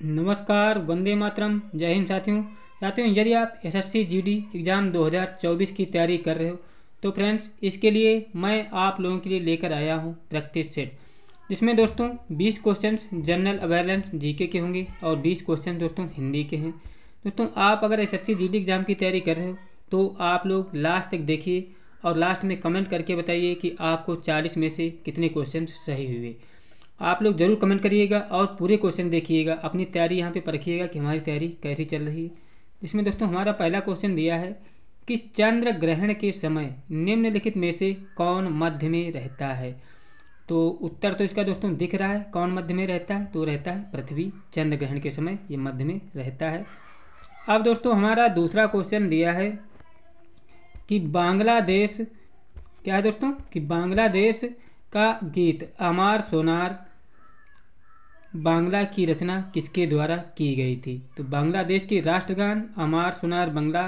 नमस्कार, वंदे मातरम, जय हिंद साथियों, यदि आप एसएससी जीडी एग्ज़ाम 2024 की तैयारी कर रहे हो तो फ्रेंड्स इसके लिए मैं आप लोगों के लिए लेकर आया हूँ प्रैक्टिस सेट, जिसमें दोस्तों 20 क्वेश्चंस जनरल अवेयरनेस जीके के होंगे और 20 क्वेश्चन दोस्तों हिंदी के हैं। दोस्तों आप अगर एसएससी जीडी एग्ज़ाम की तैयारी कर रहे हो तो आप लोग लास्ट तक देखिए और लास्ट में कमेंट करके बताइए कि आपको 40 में से कितने क्वेश्चन सही हुए। आप लोग जरूर कमेंट करिएगा और पूरे क्वेश्चन देखिएगा, अपनी तैयारी यहाँ पे परखिएगा कि हमारी तैयारी कैसी चल रही है। जिसमें दोस्तों हमारा पहला क्वेश्चन दिया है कि चंद्र ग्रहण के समय निम्नलिखित में से कौन मध्य में रहता है। तो उत्तर तो इसका दोस्तों दिख रहा है, कौन मध्य में रहता है, तो रहता है पृथ्वी। चंद्र ग्रहण के समय ये मध्य में रहता है। अब दोस्तों हमारा दूसरा क्वेश्चन दिया है कि बांग्लादेश क्या है दोस्तों, कि बांग्लादेश का गीत अमार सोनार बांग्ला की रचना किसके द्वारा की गई थी। तो बांग्लादेश की राष्ट्रगान अमार सोनार बांग्ला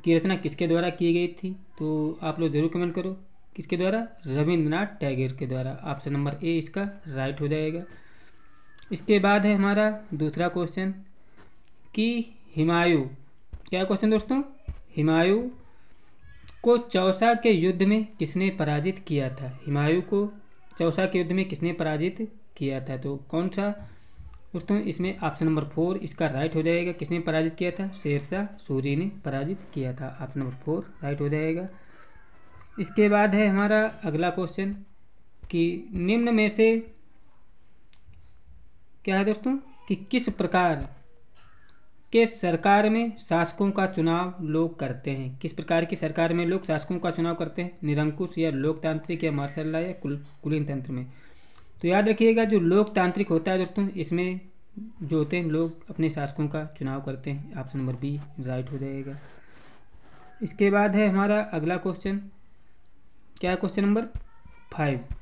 की रचना किसके द्वारा की गई थी, तो आप लोग जरूर कमेंट करो किसके द्वारा, रविंद्रनाथ टैगोर के द्वारा। ऑप्शन नंबर ए इसका राइट हो जाएगा। इसके बाद है हमारा दूसरा क्वेश्चन कि हुमायूं, क्या क्वेश्चन दोस्तों, हुमायूं को चौसा के युद्ध में किसने पराजित किया था। हुमायूं को चौसा के युद्ध में किसने पराजित किया था, तो कौन सा दोस्तों, इसमें ऑप्शन नंबर 4 इसका राइट हो जाएगा। किसने पराजित किया था, शेरशाह सूरी ने पराजित किया था। ऑप्शन नंबर 4 राइट हो जाएगा। इसके बाद है हमारा अगला क्वेश्चन कि निम्न में से क्या है दोस्तों, कि किस प्रकार के सरकार में शासकों का चुनाव लोग करते हैं। किस प्रकार की सरकार में लोग शासकों का चुनाव करते हैं, निरंकुश या लोकतांत्रिक या मार्शल लॉ या कुलीन तंत्र में। तो याद रखिएगा जो लोकतांत्रिक होता है दोस्तों, इसमें जो होते हैं लोग अपने शासकों का चुनाव करते हैं। ऑप्शन नंबर बी राइट हो जाएगा। इसके बाद है हमारा अगला क्वेश्चन, क्या क्वेश्चन नंबर 5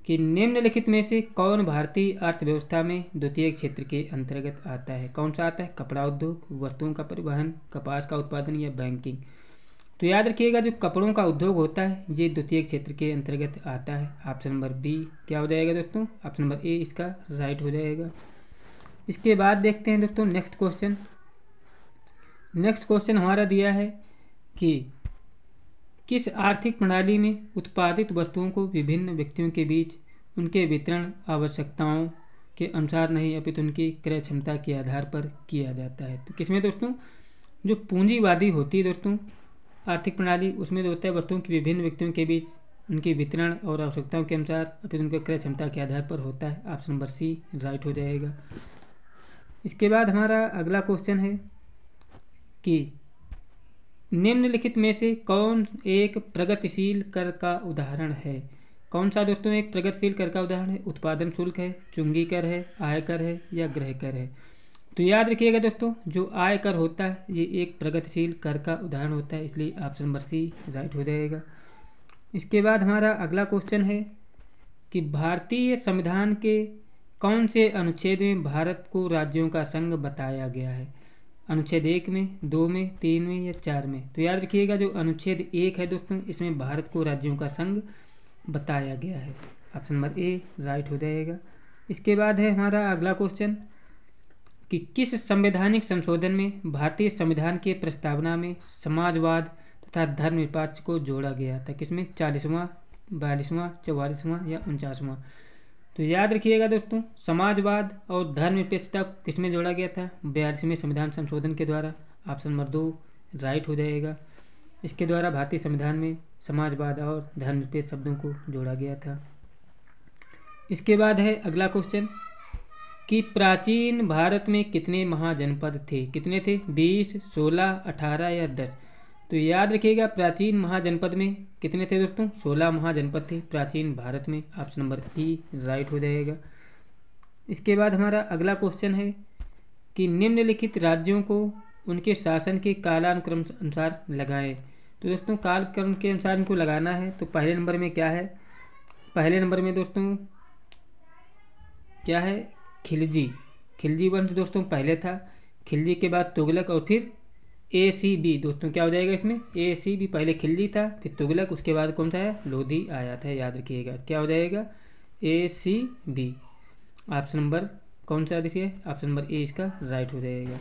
कि निम्नलिखित में से कौन भारतीय अर्थव्यवस्था में द्वितीय क्षेत्र के अंतर्गत आता है। कौन सा आता है, कपड़ा उद्योग, वस्तुओं का परिवहन, कपास का उत्पादन या बैंकिंग। तो याद रखिएगा जो कपड़ों का उद्योग होता है ये द्वितीय क्षेत्र के अंतर्गत आता है। ऑप्शन नंबर बी क्या हो जाएगा दोस्तों, ऑप्शन नंबर ए इसका राइट हो जाएगा। इसके बाद देखते हैं दोस्तों नेक्स्ट क्वेश्चन। नेक्स्ट क्वेश्चन हमारा दिया है कि किस आर्थिक प्रणाली में उत्पादित वस्तुओं को विभिन्न व्यक्तियों के बीच उनके वितरण आवश्यकताओं के अनुसार नहीं अपितु उनकी क्रय क्षमता के आधार पर किया जाता है। तो किसमें दोस्तों, जो पूंजीवादी होती है दोस्तों आर्थिक प्रणाली, उसमें जो होता है वस्तुओं की विभिन्न व्यक्तियों के बीच उनके वितरण और आवश्यकताओं के अनुसार अपितु उनके क्रय क्षमता के आधार पर होता है। ऑप्शन नंबर सी राइट हो जाएगा। इसके बाद हमारा अगला क्वेश्चन है कि निम्नलिखित में से कौन एक प्रगतिशील कर का उदाहरण है। कौन सा दोस्तों एक प्रगतिशील कर का उदाहरण है, उत्पादन शुल्क है, चुंगी कर है, आयकर है या गृह कर है। तो याद रखिएगा दोस्तों जो आयकर होता है ये एक प्रगतिशील कर का उदाहरण होता है, इसलिए ऑप्शन नंबर सी राइट हो जाएगा। इसके बाद हमारा अगला क्वेश्चन है कि भारतीय संविधान के कौन से अनुच्छेद में भारत को राज्यों का संघ बताया गया है। अनुच्छेद 1 में, 2 में, 3 में या 4 में। तो याद रखिएगा जो अनुच्छेद 1 है दोस्तों इसमें भारत को राज्यों का संघ बताया गया है। ऑप्शन नंबर ए राइट हो जाएगा। इसके बाद है हमारा अगला क्वेश्चन कि किस संवैधानिक संशोधन में भारतीय संविधान के प्रस्तावना में समाजवाद तथा धर्मनिरपेक्ष को जोड़ा गया था। किसमें, 40वां, 42वां, 44वां या 49वां। तो याद रखिएगा दोस्तों समाजवाद और धर्मनिरपेक्षता किसमें जोड़ा गया था, 42वें संविधान संशोधन के द्वारा। ऑप्शन नंबर 2 राइट हो जाएगा। इसके द्वारा भारतीय संविधान में समाजवाद और धर्मनिरपेक्ष शब्दों को जोड़ा गया था। इसके बाद है अगला क्वेश्चन कि प्राचीन भारत में कितने महाजनपद थे। कितने थे, 20, 16, 18 या 10। तो याद रखिएगा प्राचीन महाजनपद में कितने थे दोस्तों, 16 महाजनपद थे प्राचीन भारत में। ऑप्शन नंबर ई राइट हो जाएगा। इसके बाद हमारा अगला क्वेश्चन है कि निम्नलिखित राज्यों को उनके शासन के कालानुक्रम अनुसार लगाएं। तो दोस्तों कालक्रम के अनुसार इनको लगाना है। तो पहले नंबर में क्या है, पहले नंबर में दोस्तों क्या है, खिलजी। खिलजी वंश दोस्तों पहले था, खिलजी के बाद तुगलक और फिर ACB। दोस्तों क्या हो जाएगा इसमें, ACB। पहले खिलजी था फिर तुगलक, उसके बाद कौन सा है, लोधी आया था। याद रखिएगा क्या हो जाएगा, ACB। ऑप्शन नंबर कौन सा दृश्य है? ऑप्शन नंबर ए इसका राइट हो जाएगा।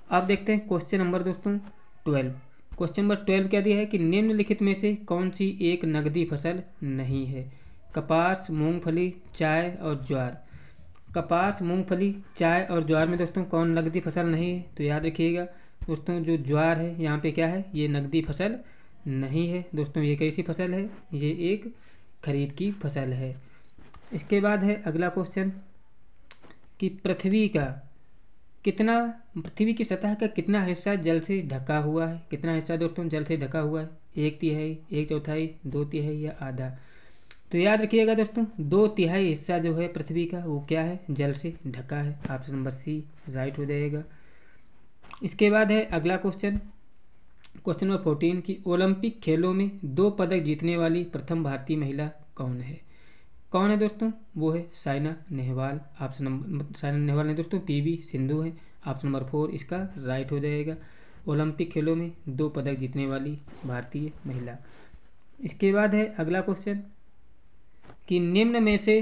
अब देखते हैं क्वेश्चन नंबर दोस्तों 12। क्वेश्चन नंबर 12 क्या दिया है कि निम्नलिखित में से कौन सी एक नकदी फसल नहीं है? कपास, मूंगफली, चाय और ज्वार। कपास, मूंगफली, चाय और ज्वार में दोस्तों कौन नकदी फसल नहीं है? तो याद रखिएगा दोस्तों, जो ज्वार है यहाँ पे क्या है? ये नकदी फसल नहीं है दोस्तों। ये कैसी फसल है? ये एक खरीफ की फसल है। इसके बाद है अगला क्वेश्चन कि पृथ्वी की सतह का कितना हिस्सा जल से ढका हुआ है? कितना हिस्सा दोस्तों जल से ढका हुआ है? 1/3, 1/4, 2/3 या आधा? तो याद रखिएगा दोस्तों, 2/3 हिस्सा जो है पृथ्वी का वो क्या है? जल से ढका है। ऑप्शन नंबर सी राइट हो जाएगा। इसके बाद है अगला क्वेश्चन, क्वेश्चन नंबर 14 कि ओलंपिक खेलों में 2 पदक जीतने वाली प्रथम भारतीय महिला कौन है? कौन है दोस्तों? वो है साइना नेहवाल। ऑप्शन नंबर, साइना नेहवाल ने दोस्तों पीवी सिंधु है। ऑप्शन नंबर 4 इसका राइट हो जाएगा। ओलंपिक खेलों में 2 पदक जीतने वाली भारतीय महिला। इसके बाद है अगला क्वेश्चन कि निम्न में से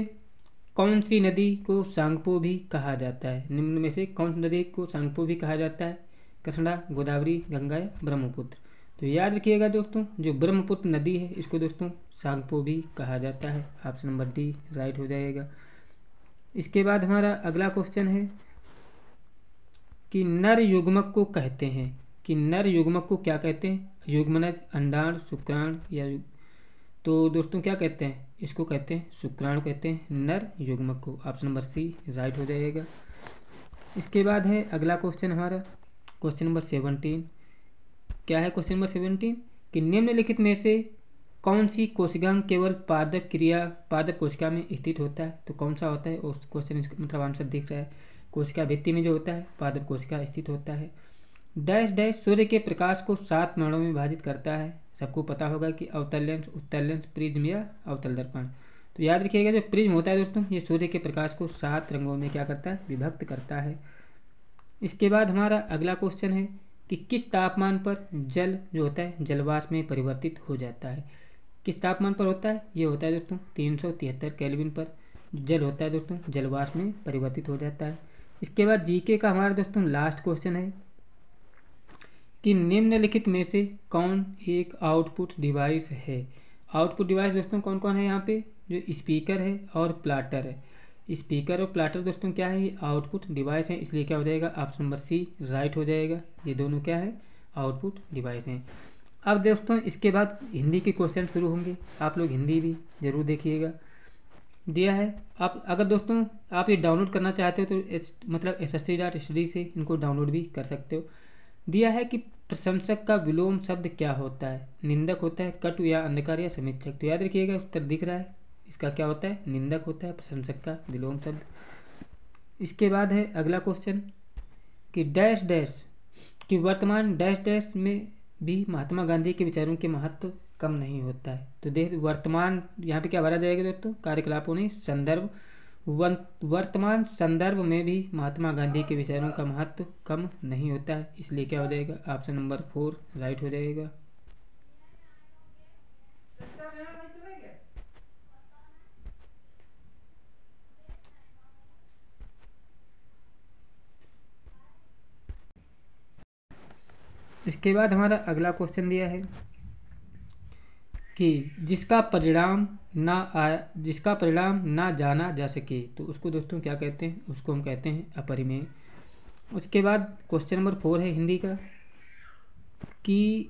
कौन सी नदी को सांगपो भी कहा जाता है? निम्न में से कौन सी नदी को सांगपो भी कहा जाता है? कृष्णा, गोदावरी, गंगा या ब्रह्मपुत्र? तो याद रखिएगा दोस्तों, जो ब्रह्मपुत्र नदी है इसको दोस्तों सांगपो भी कहा जाता है। ऑप्शन नंबर डी राइट हो जाएगा। इसके बाद हमारा अगला क्वेश्चन है कि नर युग्मक को कहते हैं, कि नर युग्मक को क्या कहते हैं? युग्मनज, अंडाण, शुक्राणु या तो दोस्तों क्या कहते हैं? इसको कहते हैं शुक्राणु कहते हैं नर युग्मक को। ऑप्शन नंबर सी राइट हो जाएगा। इसके बाद है अगला क्वेश्चन हमारा क्वेश्चन नंबर 17। क्या है क्वेश्चन नंबर 17 कि निम्नलिखित में से कौन सी कोशिकांग केवल पादप कोशिका में स्थित होता है? तो कौन सा होता है? उस क्वेश्चन मतलब आंसर दिख रहा है, कोशिका भित्ति में जो होता है पादप कोशिका स्थित होता है। डैश डैश सूर्य के प्रकाश को 7 वर्णों में विभाजित करता है। सबको पता होगा कि अवतल लेंस, उत्तल लेंस, प्रिज्म या अवतल दर्पण। तो याद रखिएगा जो प्रिज्म होता है दोस्तों, ये सूर्य के प्रकाश को 7 रंगों में क्या करता है? विभक्त करता है। इसके बाद हमारा अगला क्वेश्चन है कि किस तापमान पर जल जो होता है जलवाष्प में परिवर्तित हो जाता है? किस तापमान पर होता है? ये होता है दोस्तों 373 केल्विन पर जल होता है दोस्तों जलवाष्प में परिवर्तित हो जाता है। इसके बाद जीके का हमारा दोस्तों लास्ट क्वेश्चन है कि निम्नलिखित में से कौन एक आउटपुट डिवाइस है? आउटपुट डिवाइस दोस्तों कौन कौन है यहाँ पे? जो स्पीकर है और प्लाटर है। स्पीकर और प्लाटर दोस्तों क्या है? ये आउटपुट डिवाइस है, इसलिए क्या हो जाएगा? ऑप्शन नंबर सी राइट हो जाएगा। ये दोनों क्या है? आउटपुट डिवाइस हैं। अब दोस्तों इसके बाद हिंदी के क्वेश्चन शुरू होंगे, आप लोग हिंदी भी जरूर देखिएगा। दिया है आप अगर दोस्तों आप ये डाउनलोड करना चाहते हो तो मतलब SSC.Study से इनको डाउनलोड भी कर सकते हो। दिया है कि प्रशंसक का विलोम शब्द क्या होता है? निंदक होता है, कटु या अंधकार या समीक्षक? तो याद रखिएगा उत्तर दिख रहा है, इसका क्या होता है? निंदक होता है प्रशंसक का विलोम शब्द। इसके बाद है अगला क्वेश्चन कि डैश डैश कि वर्तमान डैश डैश में भी महात्मा गांधी के विचारों के महत्व कम नहीं होता है। तो देख वर्तमान यहाँ पे क्या भरा जाएगा दोस्तों? कार्यकलापों ने संदर्भ, वर्तमान संदर्भ में भी महात्मा गांधी के विचारों का महत्व कम नहीं होता है, इसलिए क्या हो जाएगा? ऑप्शन नंबर 4 राइट हो जाएगा। इसके बाद हमारा अगला क्वेश्चन दिया है कि जिसका परिणाम ना जाना जा सके तो उसको दोस्तों क्या कहते हैं? उसको हम कहते हैं अपरिमेय। उसके बाद क्वेश्चन नंबर 4 है हिंदी का कि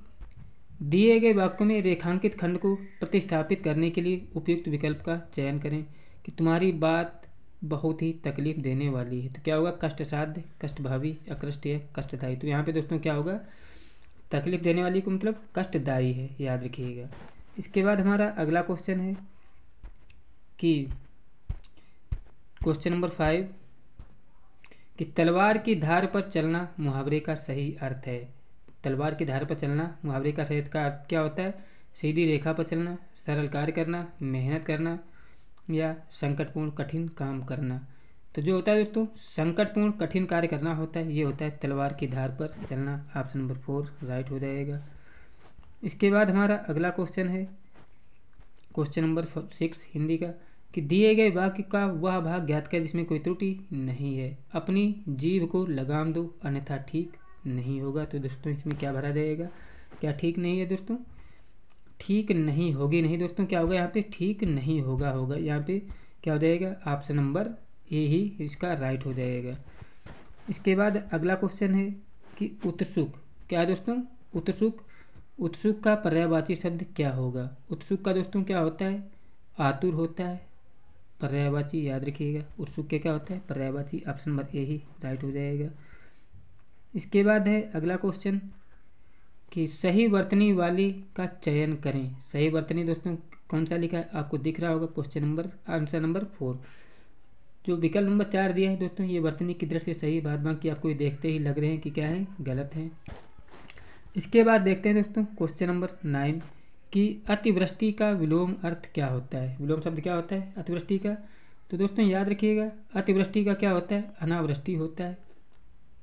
दिए गए वाक्य में रेखांकित खंड को प्रतिस्थापित करने के लिए उपयुक्त विकल्प का चयन करें। कि तुम्हारी बात बहुत ही तकलीफ देने वाली है, तो क्या होगा? कष्टसाध्य, कष्टभावी, अकृष्टीय, कष्टदायी। तो यहाँ पे दोस्तों क्या होगा? तकलीफ देने वाली को मतलब कष्टदायी है, याद रखिएगा। इसके बाद हमारा अगला क्वेश्चन है कि क्वेश्चन नंबर 5 कि तलवार की धार पर चलना मुहावरे का सही अर्थ है। तलवार की धार पर चलना मुहावरे का सही अर्थ क्या होता है? सीधी रेखा पर चलना, सरल कार्य करना, मेहनत करना या संकटपूर्ण कठिन काम करना। तो जो होता है दोस्तों संकटपूर्ण कठिन कार्य करना होता है, ये होता है तलवार की धार पर चलना। ऑप्शन नंबर 4 राइट हो जाएगा। इसके बाद हमारा अगला क्वेश्चन है क्वेश्चन नंबर 6 हिंदी का कि दिए गए वाक्य का वह भाग ज्ञात करें जिसमें कोई त्रुटि नहीं है। अपनी जीभ को लगाम दो अन्यथा ठीक नहीं होगा। तो दोस्तों इसमें क्या भरा जाएगा, क्या ठीक नहीं है दोस्तों, ठीक नहीं होगी नहीं दोस्तों, क्या होगा यहाँ पे ठीक नहीं होगा, होगा यहाँ पे क्या हो जाएगा, ऑप्शन नंबर ए ही इसका राइट हो जाएगा। इसके बाद अगला क्वेश्चन है कि उत्सुक, क्या है दोस्तों, उत्सुक, उत्सुक का पर्यायवाची शब्द क्या होगा। उत्सुक का दोस्तों क्या होता है, आतुर होता है, पर्यायवाची याद रखिएगा। उत्सुक के क्या होता है, पर्यायवाची, option number A he right हो जाएगा। इसके बाद है अगला क्वेश्चन कि सही वर्तनी वाली का चयन करें। सही वर्तनी दोस्तों कौन सा लिखा है, आपको दिख रहा होगा क्वेश्चन नंबर, आंसर नंबर 4। जो विकल्प नंबर 4 दिया है दोस्तों, ये वर्तनी की दृष्टि से सही, बाद बाकी आपको ये देखते ही लग रहे हैं कि क्या है, गलत है। इसके बाद देखते हैं दोस्तों क्वेश्चन नंबर 9 कि अतिवृष्टि का विलोम अर्थ क्या होता है। विलोम शब्द क्या होता है अतिवृष्टि का, तो दोस्तों याद रखिएगा अतिवृष्टि का क्या होता है, अनावृष्टि होता है।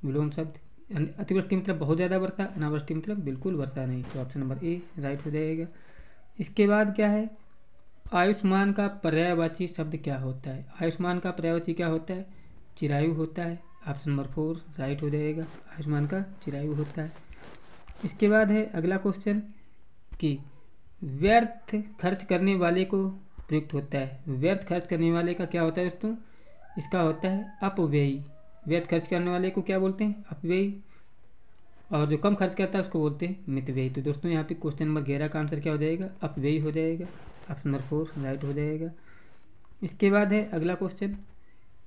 विलोम शब्द अतिवृष्टि मतलब बहुत ज़्यादा वर्षा, अनावृष्टि मतलब बिल्कुल वर्षा नहीं। तो ऑप्शन नंबर ए राइट हो जाएगा। इसके बाद क्या है, आयुष्मान का पर्यायवाची शब्द क्या होता है। आयुष्मान का पर्यायवाची क्या होता है, चिरायु होता है। ऑप्शन नंबर 4 राइट हो जाएगा, आयुष्मान का चिरायु होता है। इसके बाद है अगला क्वेश्चन कि व्यर्थ खर्च करने वाले को प्रयुक्त होता है। व्यर्थ खर्च करने वाले का क्या होता है दोस्तों, इसका होता है अपव्ययी। व्यर्थ खर्च करने वाले को क्या बोलते हैं, अपव्ययी, और जो कम खर्च करता है उसको बोलते हैं मितव्ययी। तो दोस्तों यहाँ पे क्वेश्चन नंबर 11 का आंसर क्या हो जाएगा, अपव्ययी हो जाएगा, ऑप्शन नंबर 4 राइट हो जाएगा। इसके बाद है अगला क्वेश्चन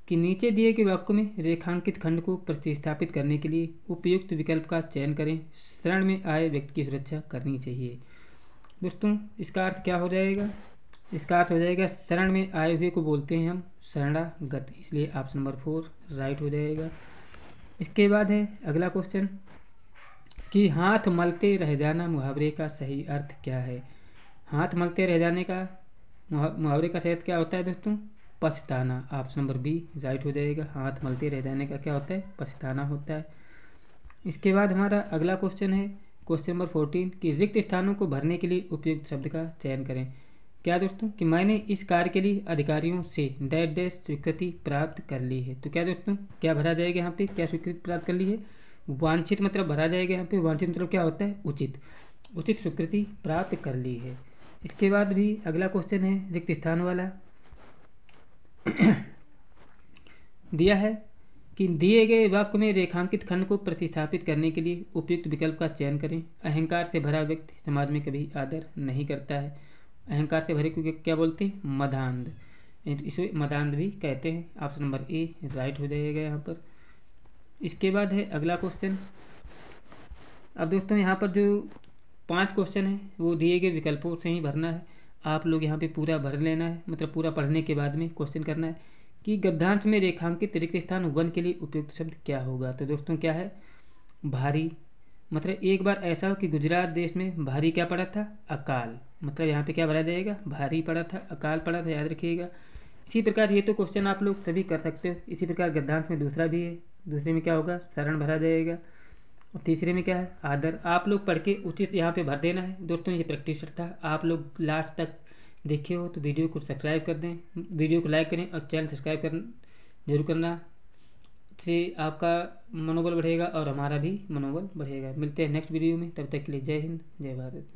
कि नीचे दिए गए वाक्य में रेखांकित खंड को प्रतिस्थापित करने के लिए उपयुक्त विकल्प का चयन करें। शरण में आए व्यक्ति की सुरक्षा करनी चाहिए। दोस्तों इसका अर्थ क्या हो जाएगा, इसका अर्थ हो जाएगा शरण में आए हुए को बोलते हैं हम शरणागत, इसलिए ऑप्शन नंबर 4 राइट हो जाएगा। इसके बाद है अगला क्वेश्चन कि हाथ मलते रह जाना मुहावरे का सही अर्थ क्या है। हाथ मलते रह जाने का मुहावरे का सही अर्थ क्या होता है दोस्तों, पछताना। ऑप्शन नंबर बी राइट हो जाएगा, हाथ मलते रह जाने का क्या होता है, पछताना होता है। इसके बाद हमारा अगला क्वेश्चन है क्वेश्चन नंबर 14 कि रिक्त स्थानों को भरने के लिए उपयुक्त शब्द का चयन करें। क्या दोस्तों कि मैंने इस कार्य के लिए अधिकारियों से डैश डैश स्वीकृति प्राप्त कर ली है। तो क्या दोस्तों क्या भरा जाएगा यहाँ पे, क्या स्वीकृति प्राप्त कर ली है, वांछित मतलब भरा जाएगा यहाँ पे। वांछित मतलब क्या होता है, उचित, उचित स्वीकृति प्राप्त कर ली है। इसके बाद भी अगला क्वेश्चन है रिक्त स्थान वाला दिया है कि दिए गए वाक्य में रेखांकित खंड को प्रतिस्थापित करने के लिए उपयुक्त विकल्प का चयन करें। अहंकार से भरा व्यक्ति समाज में कभी आदर नहीं करता है। अहंकार से भरे को क्या बोलते हैं, मदान्ध, इसे मदान्ध भी कहते हैं। ऑप्शन नंबर ए राइट हो जाएगा यहाँ पर। इसके बाद है अगला क्वेश्चन। अब दोस्तों यहाँ पर जो 5 क्वेश्चन है वो दिए गए विकल्पों से ही भरना है। आप लोग यहाँ पे पूरा भर लेना है, मतलब पूरा पढ़ने के बाद में क्वेश्चन करना है कि गद्यांश में रेखांकित रिक्त स्थान 1 के लिए उपयुक्त शब्द क्या होगा। तो दोस्तों क्या है, भारी, मतलब एक बार ऐसा हो कि गुजरात देश में भारी क्या पड़ा था, अकाल, मतलब यहाँ पे क्या भरा जाएगा, भारी पड़ा था, अकाल पड़ा था, याद रखिएगा। इसी प्रकार ये तो क्वेश्चन आप लोग सभी कर सकते हो। इसी प्रकार गद्यांश में दूसरा भी है, दूसरे में क्या होगा, शरण भरा जाएगा, और तीसरे में क्या है, आदर। आप लोग पढ़ के उचित यहाँ पे भर देना है दोस्तों। ये प्रैक्टिस था, आप लोग लास्ट तक देखे हो तो वीडियो को सब्सक्राइब कर दें, वीडियो को लाइक करें और चैनल सब्सक्राइब जरूर करना, से आपका मनोबल बढ़ेगा और हमारा भी मनोबल बढ़ेगा। मिलते हैं नेक्स्ट वीडियो में, तब तक के लिए जय हिंद जय भारत।